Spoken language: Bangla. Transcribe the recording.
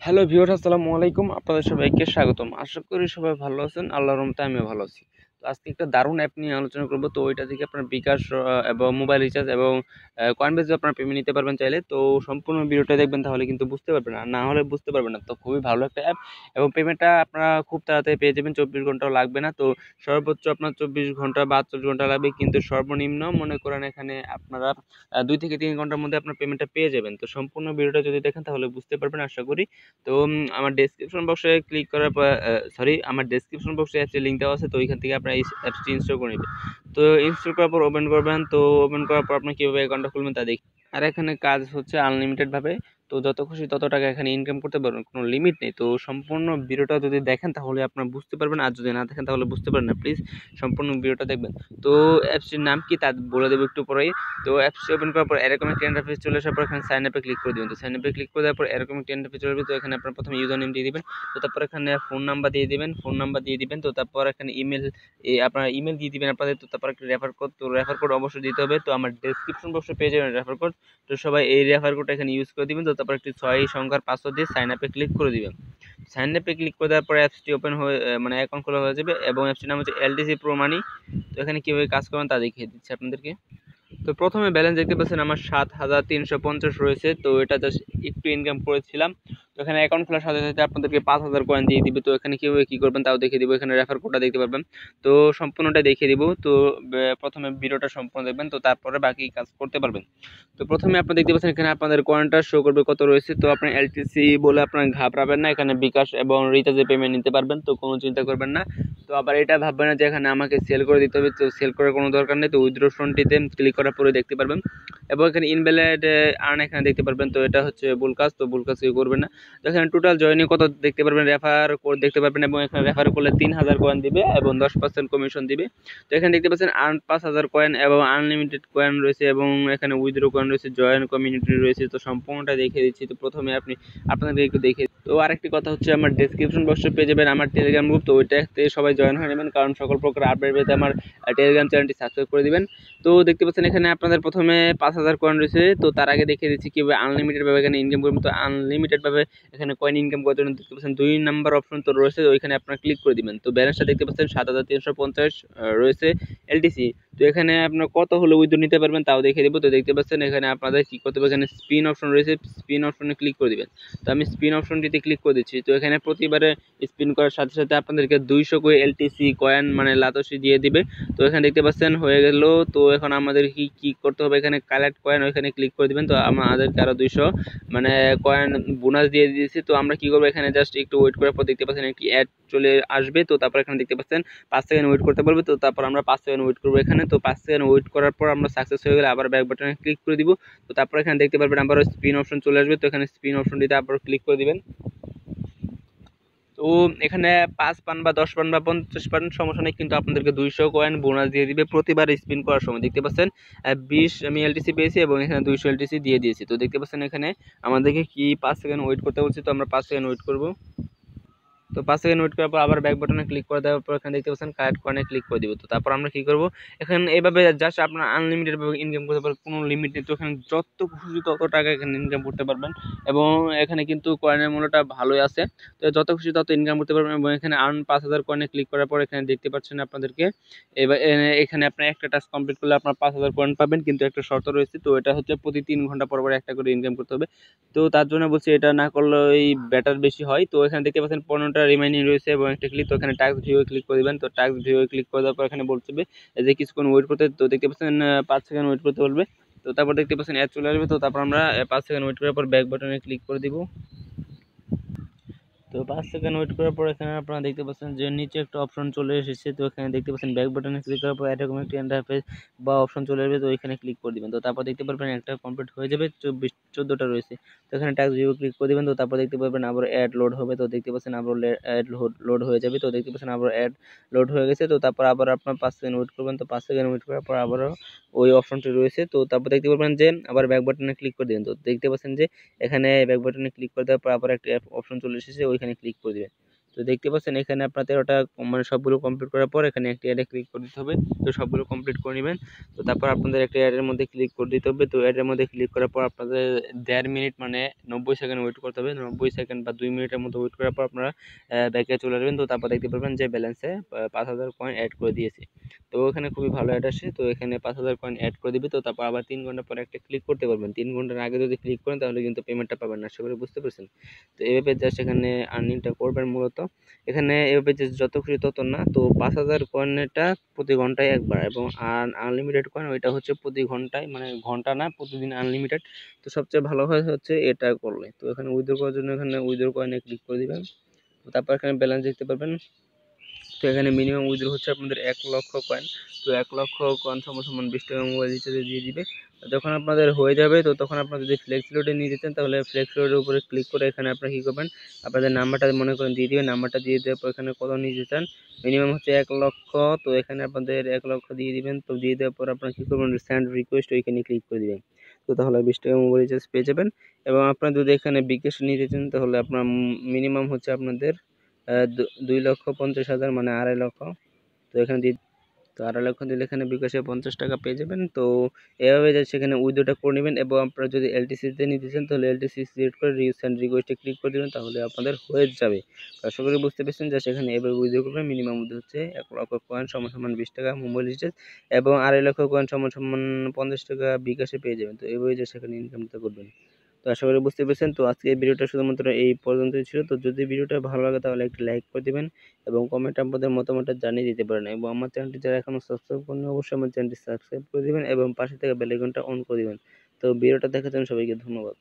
হ্যালো ভিউয়ার্স, আসসালামু আলাইকুম। আপনাদের সবাইকে স্বাগতম। আশা করি সবাই ভালো আছেন। আল্লাহর রহমতে আমিও ভালো আছি। তো আজকে একটা দারুণ অ্যাপ নিয়ে আলোচনা করব। তো ওইটা থেকে আপনার বিকাশ এবং মোবাইল রিচার্জ এবং কয়েনবেজে আপনার পেমেন্ট নিতে পারবেন চাইলে। তো সম্পূর্ণ ভিডিওটা দেখবেন, তাহলে কিন্তু বুঝতে পারবেন। আর না হলে বুঝতে পারবেন না। তো খুবই ভালো একটা অ্যাপ এবং পেমেন্টটা আপনারা খুব তাড়াতাড়ি পেয়ে যাবেন। 24 ঘন্টাও লাগবে না। তো সর্বোচ্চ আপনার 24 ঘন্টা বা 48 ঘন্টা লাগবে, কিন্তু সর্বনিম্ন মনে করেন এখানে আপনারা 2 থেকে 3 ঘন্টার মধ্যে আপনার পেমেন্টটা পেয়ে যাবেন। তো সম্পূর্ণ ভিডিওটা যদি দেখেন তাহলে বুঝতে পারবেন আশা করি। তো আমার ডেসক্রিপশন বক্সে ক্লিক করার পর আমার ডেসক্রিপশন বক্সে অ্যাপসের লিঙ্ক দেওয়া আছে। তো ওইখান থেকে আপনারা এই অ্যাপসটি ইনস্টল করে নেবেন। তো ইনস্টল করার পর ওপেন করবেন। তো ওপেন করার পর আপনি কীভাবে অ্যাকাউন্টটা খুলবেন তা দেখি। আর এখানে কাজ হচ্ছে আনলিমিটেড ভাবে। তো যত খুশি তত টাকা এখানে ইনকাম করতে পারবেন, কোনো লিমিট নেই। তো সম্পূর্ণ ভিডিওটা যদি দেখেন তাহলে আপনারা বুঝতে পারবেন, আর যদি না দেখেন তাহলে বুঝতে পারবেন না। প্লিজ সম্পূর্ণ ভিডিওটা দেখবেন। তো অ্যাপসটির নাম কি তা বলে দেবো একটু পরেই। তো অ্যাপসটি ওপেন করার পর এরকম একটা ইন্টারফেস চলে আসার পর এখানে সাইন আপে ক্লিক করে দিবেন। তো সাইন আপে ক্লিক করে দেওয়ার পর এরকম একটা ইন্টারফেস চলে আসবে। তো এখানে আপনার প্রথমে ইউজার নেম দিয়ে দিবেন। তো তারপর এখানে ফোন নাম্বার দিয়ে দিবেন। তো তারপর এখানে আপনার ইমেল দিয়ে দিবেন আপনাদের। তো তারপর একটা রেফার কোড, তো রেফার কোড অবশ্যই দিতে হবে। তো আমার ডেসক্রিপশন বক্সে পেয়ে যাবেন রেফার কোড। তো সবাই এই রেফার কোডটা এখানে ইউজ করে দিবেন। তো তারপর একটি 6 সংখ্যার পাসওয়ার্ড দিয়ে সাইন আপে ক্লিক করে দিবেন। সাইন আপে ক্লিক করে দেওয়ার পরে অ্যাপসটি ওপেন হয়ে মানে অ্যাকাউন্ট খোলা হয়ে যাবে এবং অ্যাপসটির নাম হচ্ছে এলটিসি প্রো মানি। তো এখানে কীভাবে কাজ করবেন তা দেখিয়ে দিচ্ছি আপনাদেরকে। তো প্রথমে ব্যালেন্স দেখতে পাচ্ছেন আমার 7,350 রয়েছে। তো এটা জাস্ট একটু ইনকাম করেছিলাম। তো এখানে অ্যাকাউন্ট খোলার সাথে সাথে আপনাদেরকে 5,000 কয়েন দিয়ে দিবে। তো এখানে কীভাবে কী করবেন তাও দেখিয়ে দিব। এখানে রেফার কোডটা দেখতে পারবেন। তো সম্পূর্ণটা দেখিয়ে দিব। তো প্রথমে ভিডিওটা সম্পূর্ণ দেখবেন, তো তারপরে বাকি কাজ করতে পারবেন। তো প্রথমে আপনি দেখতে পাচ্ছেন এখানে আপনাদের কয়েনটা শো করবে কত রয়েছে। তো আপনি এলটিসি বলে আপনার ঘাবড়াবেন না, এখানে বিকাশ এবং রিচার্জে পেমেন্ট নিতে পারবেন। তো কোনো চিন্তা করবেন না। তো আবার এটা ভাববেন না যে এখানে আমাকে সেল করে দিতে হবে। তো সেল করার কোনো দরকার নেই। তো উইথড্র ফ্রন্টটিতে ক্লিক করার পরে দেখতে পারবেন এবং এখানে ইনভ্যালিড আর্ন এখানে দেখতে পারবেন। তো এটা হচ্ছে ভুল কাজ, তো ভুল কাজ কেউ করবেন না। তো এখানে টোটাল জয়নিং কত দেখতে পারবেন, রেফার কোড দেখতে পারবেন এবং এখানে রেফার করলে 3,000 কয়েন দিবে এবং 10% কমিশন দিবে। তো এখানে দেখতে পাচ্ছেন আর্ন 5,000 কয়েন এবং আনলিমিটেড কয়েন রয়েছে এবং এখানে উইথড্র কয়েন রয়েছে, জয়েন কমিউনিটি রয়েছে। তো সম্পূর্ণটা দেখিয়ে দিচ্ছি। তো প্রথমে আপনাদের একটু দেখে। তো আরেকটি কথা হচ্ছে আমার ডেসক্রিপশন বক্সে পেয়ে যাবেন আমার টেলিগ্রাম গ্রুপ। তো ওইটাতে সবাই জয়েন হয়ে নেবেন, কারণ সকল প্রকার আপডেট পেতে আমার টেলিগ্রাম চ্যানেলটি সাবস্ক্রাইব করে দিবেন। তো দেখতে পাচ্ছেন এখানে আপনাদের প্রথমে 5,000 কয়েন রয়েছে। তো তার আগে দেখিয়ে দিচ্ছি কীভাবে আনলিমিটেড ভাবে এখানে ইনকাম করবেন। তো আনলিমিটেড ভাবে এখানে কয়েন ইনকাম করার জন্য দেখতে পাচ্ছেন 2 নাম্বার অপশন তো রয়েছে, ওইখানে আপনারা ক্লিক করে দিবেন। তো ব্যালেন্সটা দেখতে পাচ্ছেন 7,350 রয়েছে এলটিসি। তো এখানে আপনার কত হলে উইথড্র নিতে পারবেন তাও দেখিয়ে দেবো। তো দেখতে পাচ্ছেন এখানে আপনাদের কী করতে হবে, এখানে স্পিন অপশন রয়েছে, স্পিন অপশনে ক্লিক করে দিবেন। তো আমি স্পিন অপশনটিতে ক্লিক করে দিচ্ছি। তো এখানে প্রতিবারে স্পিন করার সাথে সাথে আপনাদেরকে 200 করে এলটিসি কয়েন মানে লাতসি দিয়ে দিবে। তো এখানে দেখতে পাচ্ছেন হয়ে গেল। তো এখন আমাদের কি করতে হবে, এখানে কালেক্ট কয়েন ওইখানে ক্লিক করে দিবেন। তো আমাদেরকে আরও 200 মানে কয়েন বোনাস দিয়ে দিয়েছি। তো আমরা কি করবো, এখানে জাস্ট একটু ওয়েট করার পর দেখতে পাচ্ছেন একটি অ্যাড চলে আসবে। তো তারপর এখানে দেখতে পাচ্ছেন 5 সেকেন্ড ওয়েট করতে বলবে। তো তারপর আমরা 5 সেকেন্ড ওয়েট করবো এখানে। তো 5 সেকেন্ড ওয়েট করার পর আমরা সাকসেস হয়ে গেলে আবার ব্যাক বাটনে ক্লিক করে দিব। তো তারপর এখানে দেখতে পারবেন আবার স্পিন অপশন চলে আসবে। তো এখানে স্পিন অপশনটিতে আবার ক্লিক করে দিবেন। তো এখানে 5 পান বা 10 পান বা 50 পান সমস্যা নেই, কিন্তু আপনাদেরকে 200 কয়েন বোনাস দিয়ে দিবে প্রতিবার স্পিন করার সময়। দেখতে পাচ্ছেন 20 আমি এলটিসি পেয়েছি এবং এখানে 200 এলটিসি দিয়ে দিয়েছি। তো দেখতে পাচ্ছেন এখানে আমাদেরকে কি 5 সেকেন্ড ওয়েট করতে বলছে। তো আমরা 5 সেকেন্ড ওয়েট করব। তো 5 সেকেন্ড ওয়েট করার পর আবার ব্যাক বাটনে ক্লিক করে দেওয়ার পর এখানে দেখতে পাচ্ছেন কারেক্ট কয়েনে ক্লিক করে দিব। তো তারপর আমরা কি করব, এখানে এইভাবে জাস্ট আপনার আনলিমিটেড ভাবে ইনকাম করতে পারবেন, কোনো লিমিট নেই। তো এখানে যত খুশি তত টাকা এখানে ইনকাম করতে পারবেন এবং এখানে কিন্তু কয়েনের মূল্যটা ভালোই আছে। তো যত খুশি তত ইনকাম করতে পারবেন এবং এখানে আর্ন 5,000 কয়েনে ক্লিক করার পর এখানে দেখতে পাচ্ছেন আপনাদেরকে এবার এখানে আপনার একটা টাস্ক কমপ্লিট করলে আপনার 5,000 কয়েন পাবেন, কিন্তু একটা শর্ত রয়েছে। তো এটা হচ্ছে প্রতি 3 ঘন্টা পর পর একটা করে ইনকাম করতে হবে। তো তার জন্য বলছি এটা না করলে এই ব্যাটার বেশি হয়। তো এখানে দেখতে পাচ্ছেন 15টা রিমাইনিং রয়েছে এবং একটা ক্লিক। তো এখানে টাস্ক ভিউ ক্লিক করে দিবেন। তো টাস্ক ভিউ ক্লিক করে দেওয়ার পর এখানে বলতে হবে যে কিছুক্ষণ ওয়েট করতে। তো দেখতে পাচ্ছেন 5 সেকেন্ড ওয়েট করতে বলবে। তো তারপর দেখতে পাচ্ছেন অ্যাড চলে আসবে। তো তারপর আমরা 5 সেকেন্ড ওয়েট করার পর ব্যাক বাটনে ক্লিক করে দিব। তো 5 সেকেন্ড ওয়েট করার পর এখানে আপনারা দেখতে পাচ্ছেন যে নিচে একটা অপশন চলে এসেছে। তো এখানে দেখতে পাচ্ছেন ব্যাক বাটনে ক্লিক করার পর এরকম একটা ইন্টারফেস বা অপশন চলে আসবে। তো এখানে ক্লিক করে দিবেন। তো তারপর দেখতে পারবেন একটা কমপ্লিট হয়ে যাবে, 14টা রয়েছে। তো এখানে টাস্ক ভিউ ক্লিক করে দিবেন। তো তারপর দেখতে পারবেন আবার অ্যাড লোড হবে। তো দেখতে পাচ্ছেন আবার অ্যাড লোড হয়ে যাবে। তো দেখতে পাচ্ছেন আবার অ্যাড লোড হয়ে গেছে। তো তারপর আবার আপনার 5 সেকেন্ড ওয়েট করবেন। তো 5 সেকেন্ড ওয়েট করার পর আবারও ওই অপশনটি রয়েছে। তো তারপর দেখতে পারবেন যে আবার ব্যাক বাটনে ক্লিক করে দিবেন। তো দেখতে পাচ্ছেন যে এখানে ব্যাক বাটনে ক্লিক করে দেওয়ার পর আবার একটা অপশন চলে এসেছে, ওইখানে ক্লিক করে দিবেন। তো দেখতে পাচ্ছেন এখানে আপনার 13টা মানে সবগুলো কমপ্লিট করার পর এখানে একটি অ্যাডে ক্লিক করে দিতে হবে। তো সবগুলো কমপ্লিট করে নেবেন। তো তারপর আপনাদের একটা অ্যাডের মধ্যে ক্লিক করে দিতে হবে। তো অ্যাডের মধ্যে ক্লিক করার পর আপনাদের 1.5 মিনিট মানে 90 সেকেন্ড ওয়েট করতে হবে। 90 সেকেন্ড বা 2 মিনিটের মতো ওয়েট করার পর আপনারা ব্যাকে চলে আসবেন। তো তারপর দেখতে পারবেন যে ব্যালেন্সে 5000 কয়েন অ্যাড করে দিয়েছে। তো এখানে খুবই ভালো অ্যাড আসে। তো এখানে 5000 কয়েন অ্যাড করে দিবে। তো তারপর আবার 3 ঘন্টা পরে একটা ক্লিক করতে পারবেন। 3 ঘন্টার আগে যদি ক্লিক করেন তাহলে কিন্তু পেমেন্টটা পাবেন না। আশা করি বুঝতে পারছেন। তো এভাবে জাস্ট এখানে আর্নিংটা করবেন মূলত। এখানে এভাবে যে যত খুশি তত না। তো 5000 কয়েনটা প্রতি ঘন্টায় একবার এবং আনলিমিটেড কয়েন ওইটা হচ্ছে প্রতি ঘন্টায়, মানে ঘন্টা না, প্রতিদিন আনলিমিটেড। তো সবচেয়ে ভালো হয় হচ্ছে এটা করলে। তো এখানে উইথড্র করার জন্য এখানে উইথড্র কয়েনে ক্লিক করে দিবেন। তো তারপর এখানে ব্যালেন্স দেখতে পারবেন। তো এখানে মিনিমাম উইথড্র হচ্ছে আপনাদের 1 লক্ষ কয়েন। তো 1 লক্ষ কয়েন সমান 20 টাকা মোবাইল রিচার্জে দিয়ে দিবে। যখন আপনাদের হয়ে যাবে তো তখন আপনারা যদি ফ্লেক্স লোডে নিতে চান তাহলে ফ্লেক্স লোডের উপরে ক্লিক করে এখানে আপনারা কী করবেন, আপনাদের নাম্বারটা মনে করেন দিয়ে দিবেন। নাম্বারটা দিয়ে দেওয়ার পর এখানে কত নিতে চান, মিনিমাম হচ্ছে 1 লক্ষ। তো এখানে আপনাদের 1 লক্ষ দিয়ে দিবেন। তো দিয়ে দেওয়ার পর আপনারা কী করবেন, সেন্ড রিকোয়েস্ট ওইখানে ক্লিক করে দিবেন। তো তাহলে 20 টাকা মোবাইল রিচার্জ পেয়ে যাবেন। এবং আপনারা যদি এখানে বিকাশ নিতে চান তাহলে আপনার মিনিমাম হচ্ছে আপনাদের 2,50,000 মানে 2.5 লক্ষ। তো এখানে তো 2.5 লক্ষ দিলে এখানে বিকাশে 50 টাকা পেয়ে যাবেন। তো এভাবে যে সেখানে উইথড্রটা করে নেবেন। এবং আপনারা যদি এলটিসিতে নিতে চান তাহলে এলটিসি সিলেক্ট করে সেন্ড রিকোয়েস্টে ক্লিক করে দেবেন, তাহলে আপনাদের হয়ে যাবে। তো আশা করি বুঝতে পেরেছেন যে সেখানে এভাবে উইথড্র করবেন। মিনিমাম হচ্ছে 1 লক্ষ কয়েন সমান 20 টাকা মোবাইল রিচার্জ এবং 2.5 লক্ষ কয়েন সমান 50 টাকা বিকাশে পেয়ে যাবেন। তো এভাবে যে সেখানে ইনকামটা করবেন। তো আশা করি বুঝতে পেরেছেন। তো আজকে এই ভিডিওটা শুধুমাত্র এই পর্যন্তই ছিল। তো যদি ভিডিওটা ভালো লাগে তাহলে একটা লাইক করে দিবেন এবং কমেন্টে আপনাদের মতামতটা জানিয়ে দিতে পারেন। এবং আমার চ্যানেলটি যারা এখনও সাবস্ক্রাইব করেনি অবশ্যই আমার চ্যানেলটি সাবস্ক্রাইব করে দিবেন এবং পাশে থেকে বেল আইকনটা অন করে দিবেন। তো ভিডিওটা দেখার জন্য সবাইকে ধন্যবাদ।